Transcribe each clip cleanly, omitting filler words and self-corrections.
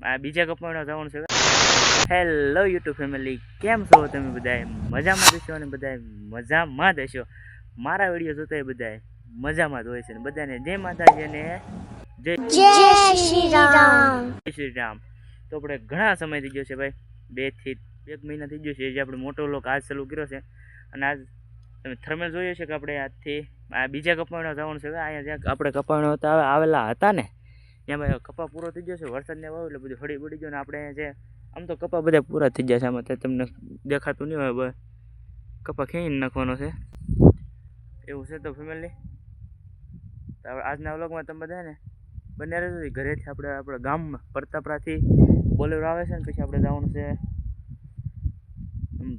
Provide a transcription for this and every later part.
આ બીજા કપાવવા જવાનું છે. હેલો યુટ્યુબ ફેમિલી, કેમ છો તમે બધાએ? મજામાં દેશો અને બધાએ મજામાં દેશો. મારા વિડીયો જોતા બધાએ મજામાં જ હોય છે ને બધાને જય માતાજી અને જય શ્રી રામ. જય શ્રી રામ. તો આપણે ઘણા સમય થઈ ગયો છે ભાઈ, 2 થી 1 મહિના થઈ ગયો છે જે આપણે મોટો વ્લોગ આજ ચાલુ કર્યો છે. અને આજ તમે થર્મેલ જોયો છે કે આપણે આજથી આ બીજા કપાવવા જવાનું છે. અહીંયા જ્યાં આપણે કપાવવા આવેલા હતા ને ત્યાં ભાઈ કપા પૂરો થઈ ગયો છે. વરસાદને વાવ એટલે બધું હળી પડી ગયો ને આપણે જે આમ તો કપા બધા પૂરા થઈ ગયા છે. આમાં તમને દેખાતું નહીં હોય, કપા ખેંચીને નાખવાનો છે એવું છે. તો ફેમિલી આજના વ્લોગમાં તમે બધા ને બને રહેજો. ઘરેથી આપણા ગામમાં પ્રતાપરાથી બોલેરો આવે છે ને પછી આપણે જવાનું છે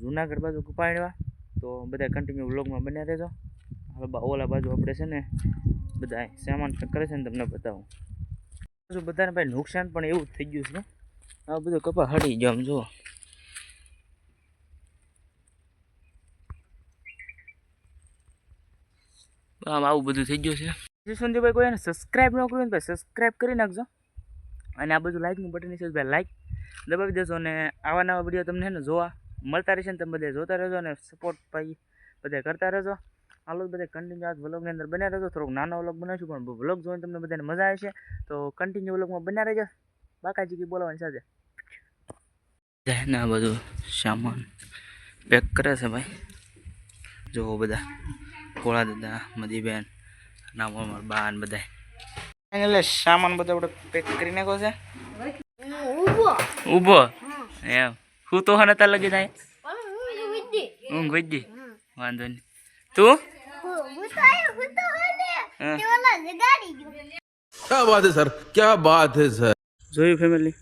જુનાગઢ બાજુ કપાણવા. તો બધા કન્ટિન્યુ વ્લોગમાં બને રહેજો. ઓલા બાજુ આપણે છે ને બધા સામાન કરે છે ને તમને બતાવું. બધાને ભાઈ નુકસાન પણ એવું જ થઈ ગયું છે. આ બધું કપા હળી ગયો આમ જુઓ. આમ આવું બધું થઈ ગયું છે. સુંદરભાઈ કોઈ એને સબસ્ક્રાઈબ ન કર્યું ને ભાઈ સબસ્ક્રાઈબ કરી નાખજો. અને આ બધું લાઈકનું બટન છે ભાઈ લાઈક દબાવી દેશો. અને આવા નવા વિડીયો તમને ને જોવા મળતા રહેશે ને તમે બધા જોતા રહેજો અને સપોર્ટ ભાઈ બધા કરતા રહેજો. હાલો બધા કન્ટિન્યુ આ વ્લોગની અંદર બન્યા રહેજો. થોડોક નાનો વ્લોગ બનાવીશું પણ વ્લોગ જોઈને તમને બધાને મજા આવશે. તો કન્ટિન્યુ વ્લોગમાં બન્યા રહેજો. બાકાજી કી બોલાવાની સાથે ના બધું સામાન પેક કરે છે ભાઈ. જો બધા ભોળા દાદા, મદીબેન, નામ અમારા બા ને બધા એટલે સામાન બધો આપણે પેક કરી નાખ્યો છે. ઊભો એમ હું તો હને તાર લગી થાય ઊંઘ વધી વાંધો નહીં. તું क्या बात है सर, क्या बात है सर. જોયું ફેમિલી,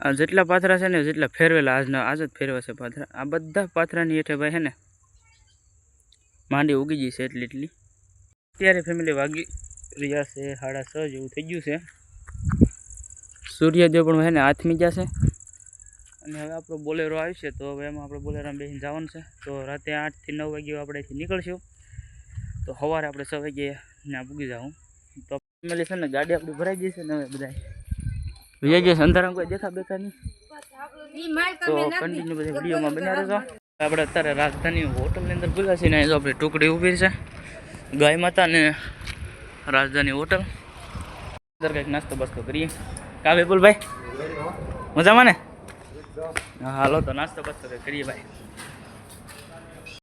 આ જેટલા પાથરા છે ને જેટલા ફેરવેલા આજ જ ફેરવા છે પાથરા. આ બધા પાથરાની હેઠે ભાઈ છે ને માંડી ઉગી ગઈ છે એટલી. અત્યારે ફેમિલી વાગી રહ્યા છે 6:30 જેવું થઈ ગયું છે. સૂર્યદેવ પણ છે ને હાથમી ગયા છે. અને હવે આપણો બોલેરો આવશે તો હવે એમાં આપણે બોલેરામાં બેસીને જવાનું છે. તો રાતે 8 થી 9 વાગ્યે આપણે અહીંથી નીકળશું. તો સવારે આપણે 6 વાગ્યે ત્યાં પૂગી જાઉં. તો ફેમિલી છે ને ગાડી આપણી ભરાઈ ગઈ છે ને હવે બધા વિજય જશે. અંધારામાં કોઈ દેખા બેખા નહીં. તો કન્ટિન્યુ બધા વિડીયોમાં બન્યા રહેજો. આપણે અત્યારે રાજધાની હોટલની અંદર ભૂલ્યા છીએ ને આપણે ટુકડી ઊભી છે ગાય માતા ને રાજધાની હોટલ અંદર કંઈક નાસ્તો બાસ્તો કરીએ. કા વિપુલભાઈ મજામાં ને? હા હાલો તો નાસ્તો બાસ્તો કરીએ ભાઈ.